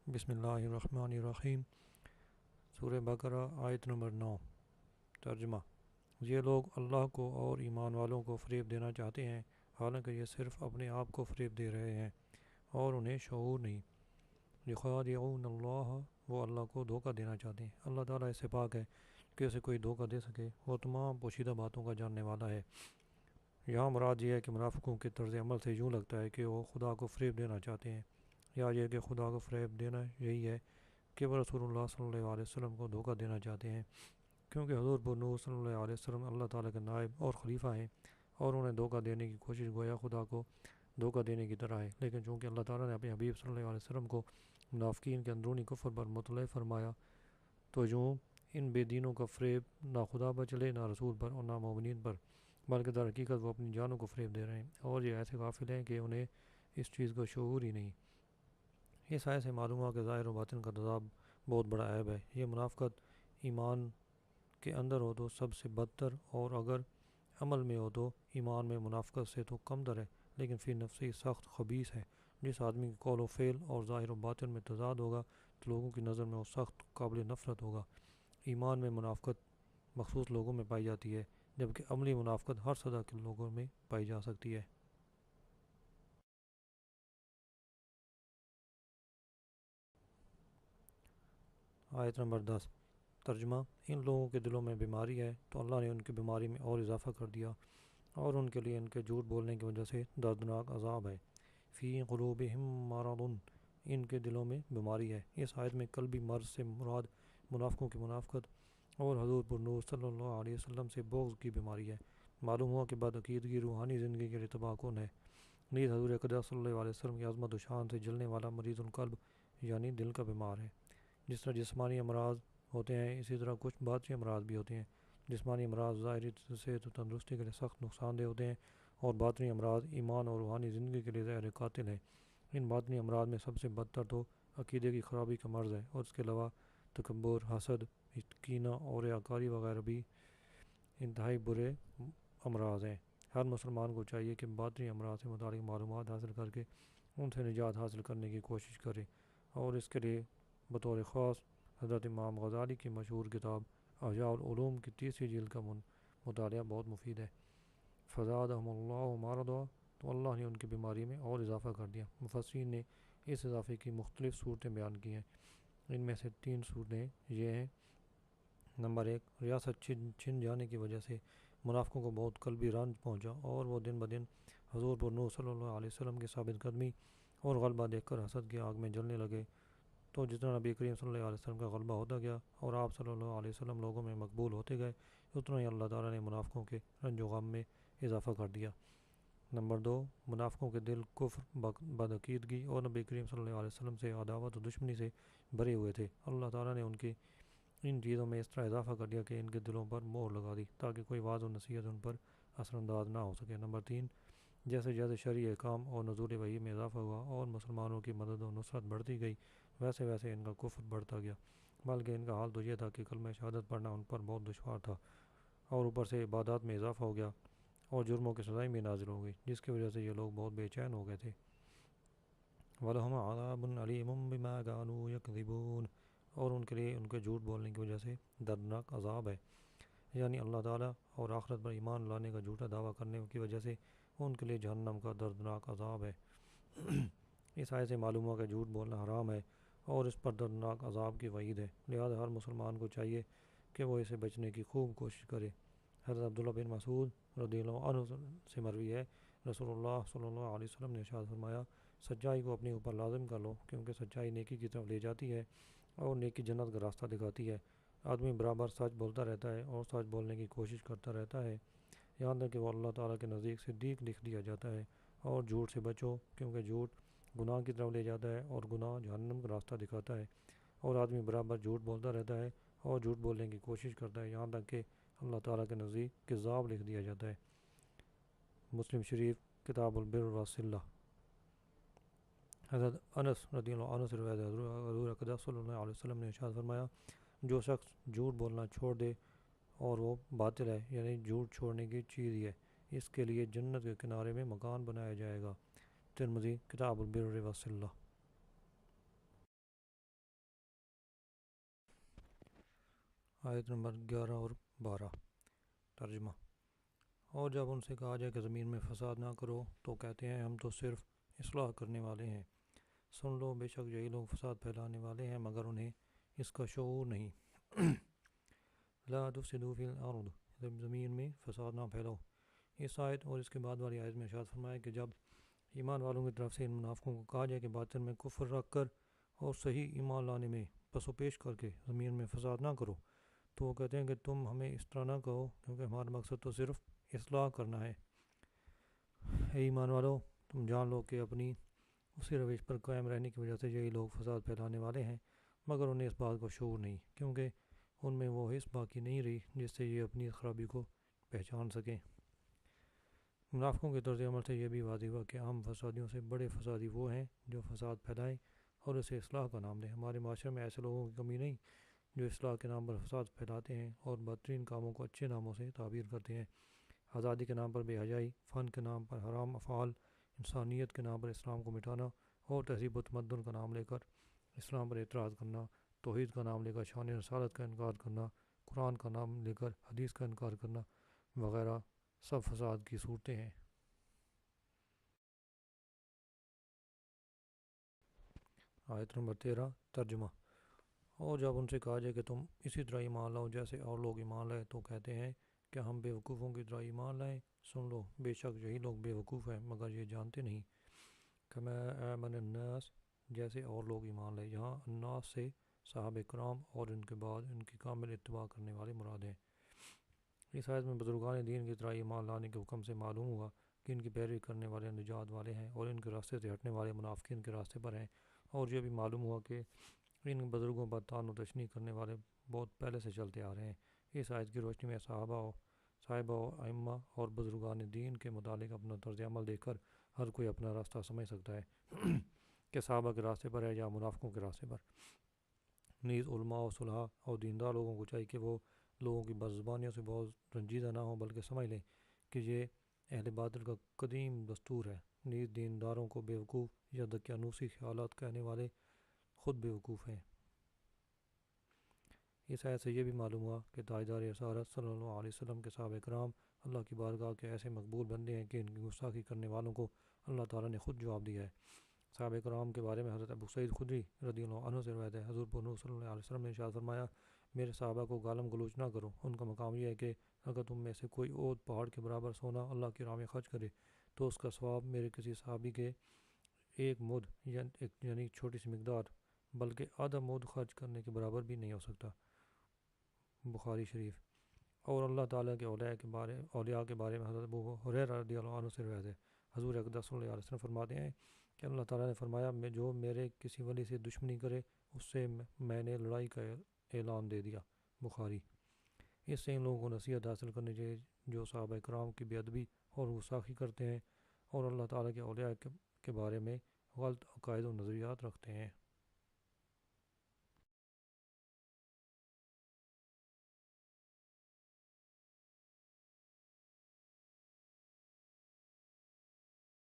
بسم اللہ الرحمن الرحیم۔ سورہ بقرہ آیت نمبر 9۔ ترجمہ: یہ لوگ اللہ کو اور ایمان والوں کو فریب دینا چاہتے ہیں، حالانکہ یہ صرف اپنے آپ کو فریب دے رہے ہیں اور انہیں شعور نہیں۔ یخادعون اللہ، وہ اللہ کو دھوکہ دینا چاہتے ہیں۔ اللہ تعالیٰ اس سے پاک ہے کہ اسے کوئی دھوکہ دے سکے، وہ تمام پوشیدہ باتوں کا جاننے والا ہے۔ یہاں مراد یہ ہے کہ منافقوں کے طرز عمل سے یوں لگتا ہے کہ وہ خدا کو فریب دینا چاہتے ہیں، یا یہ کہ خدا کو فریب دینا یہی ہے کہ وہ رسول اللہ صلی اللہ علیہ وسلم کو دھوکہ دینا چاہتے ہیں، کیونکہ حضور پر نور صلی اللہ علیہ وسلم اللہ تعالیٰ کے نائب اور خلیفہ ہیں، اور انہیں دھوکہ دینے کی کوشش گویا خدا کو دھوکہ دینے کی طرح ہے۔ لیکن چونکہ اللہ تعالیٰ نے اپنے حبیب صلی اللہ علیہ وسلم کو منافقین کے اندرونی کفر پر مطلع فرمایا، تو یوں ان بے دینوں کا فریب نہ خدا پر چلے، نہ رسول پر، اور نہ مومنین پر، بلکہ در حقیقت وہ اپنی جانوں کو فریب دے رہے ہیں، اور یہ ایسے غافل ہیں کہ انہیں اس چیز کا شعور ہی نہیں۔ اس آیت سے معلوم ہوا کہ ظاہر و باطن کا تضاد بہت بڑا عیب ہے۔ یہ منافقت ایمان کے اندر ہو تو سب سے بدتر، اور اگر عمل میں ہو تو ایمان میں منافقت سے تو کم تر ہے، لیکن فی نفسی سخت خبیث ہے۔ جس آدمی کے قول و فعل اور ظاہر و باطن میں تضاد ہوگا تو لوگوں کی نظر میں وہ سخت قابل نفرت ہوگا۔ ایمان میں منافقت مخصوص لوگوں میں پائی جاتی ہے، جبکہ عملی منافقت ہر سطح کے لوگوں میں پائی جا سکتی ہے۔ آیت نمبر 10۔ ترجمہ: ان لوگوں کے دلوں میں بیماری ہے تو اللہ نے ان کی بیماری میں اور اضافہ کر دیا، اور ان کے لیے ان کے جھوٹ بولنے کی وجہ سے دردناک عذاب ہے۔ فی قلوبہم مرض، ان کے دلوں میں بیماری ہے۔ اس آیت میں قلبی مرض سے مراد منافقوں کی منافقت اور حضور پر نور صلی اللہ علیہ وسلم سے بغض کی بیماری ہے۔ معلوم ہوا کہ بدعقیدگی روحانی زندگی کے لیے تباہ کن ہے۔ نیز حضور اقدس صلی اللہ علیہ وسلم کی عظمت و شان سے جلنے والا مریض القلب، یعنی دل کا بیمار ہے۔ جس طرح جسمانی امراض ہوتے ہیں، اسی طرح کچھ باطنی امراض بھی ہوتے ہیں۔ جسمانی امراض ظاہری صحت و تندرستی کے لیے سخت نقصان دہ ہوتے ہیں، اور باطنی امراض ایمان اور روحانی زندگی کے لیے زہر قاتل ہیں۔ ان باطنی امراض میں سب سے بدتر تو عقیدے کی خرابی کا مرض ہے، اور اس کے علاوہ تکبر، حسد، کینہ اور ریاکاری وغیرہ بھی انتہائی برے امراض ہیں۔ ہر مسلمان کو چاہیے کہ باطنی امراض سے متعلق معلومات حاصل کر کے ان سے نجات حاصل کرنے کی کوشش کرے، اور اس کے لیے بطور خاص حضرت امام غزالی کی مشہور کتاب احیاء العلوم کی تیسری جلد کا مطالعہ بہت مفید ہے۔ فزادہم اللہ مرضا، تو اللہ نے ان کی بیماری میں اور اضافہ کر دیا۔ مفسرین نے اس اضافے کی مختلف صورتیں بیان کی ہیں۔ ان میں سے 3 صورتیں یہ ہیں: نمبر 1، ریاست چھن جانے کی وجہ سے منافقوں کو بہت قلبی رنج پہنچا، اور وہ دن بدن حضور پر نور صلی اللہ علیہ وسلم کی ثابت قدمی اور غلبہ دیکھ کر حسد کی آگ میں جلنے لگے۔ تو جتنا نبی کریم صلی اللہ علیہ وسلم کا غلبہ ہوتا گیا اور آپ صلی اللہ علیہ وسلم لوگوں میں مقبول ہوتے گئے، اتنا ہی اللہ تعالیٰ نے منافقوں کے رنج و غم میں اضافہ کر دیا۔ نمبر 2، منافقوں کے دل کفر، بدعقیدگی اور نبی کریم صلی اللہ علیہ وسلم سے عداوت و دشمنی سے بھرے ہوئے تھے۔ اللہ تعالیٰ نے ان کی ان چیزوں میں اس طرح اضافہ کر دیا کہ ان کے دلوں پر مہر لگا دی، تاکہ کوئی واعظ و نصیحت ان پر اثر انداز نہ ہو سکے۔ نمبر 3، جیسے جیسے شرعی احکام اور نزول وحی میں اضافہ ہوا اور مسلمانوں کی مدد و نصرت بڑھتی گئی، ویسے ویسے ان کا کفر بڑھتا گیا، بلکہ ان کا حال تو یہ تھا کہ کلمہ شہادت پڑھنا ان پر بہت دشوار تھا، اور اوپر سے عبادات میں اضافہ ہو گیا اور جرموں کی سزائیں بھی نازل ہو گئی، جس کی وجہ سے یہ لوگ بہت بے چین ہو گئے تھے۔ وَلَهُمْ عَذَابٌ عَلِيمٌ بِمَا كَانُوا يَكْذِبُونَ، اور ان کے لیے ان کے جھوٹ بولنے کی وجہ سے دردناک عذاب ہے، یعنی اللہ تعالیٰ اور آخرت پر ایمان لانے کا جھوٹا دعویٰ کرنے کی وجہ سے ان کے لیے جہنم کا دردناک عذاب ہے۔ اس آیت سے معلوم ہوا کہ جھوٹ بولنا حرام ہے اور اس پر دردناک عذاب کی وعید ہے، لہذا ہر مسلمان کو چاہیے کہ وہ اسے بچنے کی خوب کوشش کرے۔ حضرت عبداللہ بن مسعود رضی اللہ عنہ سے مروی ہے، رسول اللہ صلی اللہ علیہ وسلم نے ارشاد فرمایا، سچائی کو اپنے اوپر لازم کر لو، کیونکہ سچائی نیکی کی طرف لے جاتی ہے، اور نیکی جنت کا راستہ دکھاتی ہے۔ آدمی برابر سچ بولتا رہتا ہے اور سچ بولنے کی کوشش کرتا رہتا ہے، یہاں تک کہ وہ اللہ تعالیٰ کے نزدیک صدیق لکھ دیا جاتا ہے۔ اور جھوٹ سے بچو، کیونکہ جھوٹ گناہ کی طرف لے جاتا ہے، اور گناہ جہنم کا راستہ دکھاتا ہے۔ اور آدمی برابر جھوٹ بولتا رہتا ہے اور جھوٹ بولنے کی کوشش کرتا ہے، یہاں تک کہ اللہ تعالیٰ کے نزدیک کذاب لکھ دیا جاتا ہے۔ مسلم شریف کتاب البر والصلہ۔ حضرت انس رضی اللہ عنہ سے روایت ہے، حضور اقدس صلی اللہ علیہ وسلم نے ارشاد فرمایا، جو شخص جھوٹ بولنا چھوڑ دے اور وہ باطل ہے، یعنی جھوٹ چھوڑنے کی چیز ہی ہے، اس کے لیے جنت کے کنارے میں مکان بنایا جائے گا۔ ترمذی کتاب البر والصلہ۔ آیت نمبر 11 اور 12 ترجمہ۔ اور جب ان سے کہا جائے کہ زمین میں فساد نہ کرو تو کہتے ہیں ہم تو صرف اصلاح کرنے والے ہیں۔ سن لو بے شک یہی لوگ فساد پھیلانے والے ہیں مگر انہیں اس کا شعور نہیں۔ لا تفسدوا فی الارض، زمین میں فساد نہ پھیلاؤ۔ اس آیت اور اس کے بعد والی آیت میں ارشاد فرمایا کہ جب ایمان والوں کی طرف سے ان منافقوں کو کہا جائے کہ باطن میں کفر رکھ کر اور صحیح ایمان لانے میں پس و پیش کر کے زمین میں فساد نہ کرو، تو وہ کہتے ہیں کہ تم ہمیں اس طرح نہ کہو کیونکہ ہمارا مقصد تو صرف اصلاح کرنا ہے۔ اے ایمان والو، تم جان لو کہ اپنی اسی روش پر قائم رہنے کی وجہ سے یہی لوگ فساد پھیلانے والے ہیں مگر انہیں اس بات کو شعور نہیں، کیونکہ ان میں وہ حس باقی نہیں رہی جس سے یہ اپنی خرابی کو پہچان سکیں۔ منافقوں کے طرز عمل سے یہ بھی واضح ہوا کہ عام فسادیوں سے بڑے فسادی وہ ہیں جو فساد پھیلائیں اور اسے اصلاح کا نام دیں۔ ہمارے معاشرے میں ایسے لوگوں کی کمی نہیں جو اصلاح کے نام پر فساد پھیلاتے ہیں اور بدترین کاموں کو اچھے ناموں سے تعبیر کرتے ہیں۔ آزادی کے نام پر بے حیائی، فن کے نام پر حرام افعال، انسانیت کے نام پر اسلام کو مٹانا اور تہذیب و تمدن کا نام لے کر اسلام پر اعتراض کرنا، توحید کا نام لے کر شان رسالت کا انکار کرنا، قرآن کا نام لے کر حدیث کا انکار کرنا وغیرہ سب فساد کی صورتیں ہیں۔ آیت نمبر 13 ترجمہ۔ اور جب ان سے کہا جائے کہ تم اسی طرح ایمان لاؤ جیسے اور لوگ ایمان لائے تو کہتے ہیں کہ ہم بے وقوفوں کی طرح ایمان لائیں۔ سن لو بے شک یہی لوگ بے وقوف ہیں مگر یہ جانتے نہیں۔ کما آمن الناس، جیسے اور لوگ ایمان لائے، یہاں الناس سے صحابہ کرام اور ان کے بعد ان کی کامل اتباع کرنے والے مراد ہیں۔ اس آیت میں بزرگان دین کی طرح ایمان لانے کے حکم سے معلوم ہوا کہ ان کی پیروی کرنے والے نجات والے ہیں اور ان کے راستے سے ہٹنے والے منافقین کے راستے پر ہیں، اور یہ بھی معلوم ہوا کہ ان بزرگوں پر طعن و تشنیع کرنے والے بہت پہلے سے چلتے آ رہے ہیں۔ اس آیت کی روشنی میں صحابہ و ائمہ اور بزرگان دین کے متعلق اپنا طرز عمل دیکھ کر ہر کوئی اپنا راستہ سمجھ سکتا ہے کہ صحابہ کے راستے پر ہے یا منافقوں کے راستے پر۔ نیز علماء و صلحاء اور دیندار لوگوں کو چاہیے کہ وہ لوگوں کی بدزبانیوں سے بہت رنجیدہ نہ ہوں بلکہ سمجھ لیں کہ یہ اہل باطل کا قدیم دستور ہے۔ نیز دینداروں کو بیوقوف یا دقیانوسی خیالات کہنے والے خود بیوقوف ہیں۔ اس آیت سے یہ بھی معلوم ہوا کہ تاجدار رسالت صلی اللہ علیہ وسلم کے صحابہ کرام اللہ کی بارگاہ کے ایسے مقبول بندے ہیں کہ ان کی گستاخی کرنے والوں کو اللہ تعالیٰ نے خود جواب دیا ہے۔ صحابہ کرام کے بارے میں حضرت ابو سعید خدری رضی اللہ عنہ سے روایت ہے، حضور پر نور صلی اللہ علیہ وسلم نے ارشاد فرمایا، میرے صحابہ کو گالم گلوچ نہ کرو، ان کا مقام یہ ہے کہ اگر تم میں سے کوئی عود پہاڑ کے برابر سونا اللہ کی راہ میں خرچ کرے تو اس کا ثواب میرے کسی صحابی کے ایک مد یعنی چھوٹی سی مقدار بلکہ آدھا مد خرچ کرنے کے برابر بھی نہیں ہو سکتا۔ بخاری شریف۔ اور اللہ تعالیٰ کے اولیاء کے بارے میں حضرت ابو ہریرہ رضی اللہ عنہ سے روایت ہے، حضور اقدس صلی اللہ علیہ وسلم فرماتے ہیں کہ اللہ تعالیٰ نے فرمایا، جو میرے کسی ولی سے دشمنی کرے اس سے میں نے لڑائی کا اعلان دے دیا۔ بخاری۔ اس سے ان لوگوں کو نصیحت حاصل کرنی چاہیے جو صحابہ کرام کی بے ادبی اور گستاخی کرتے ہیں اور اللہ تعالیٰ کے اولیاء کے بارے میں غلط عقائد و نظریات رکھتے ہیں۔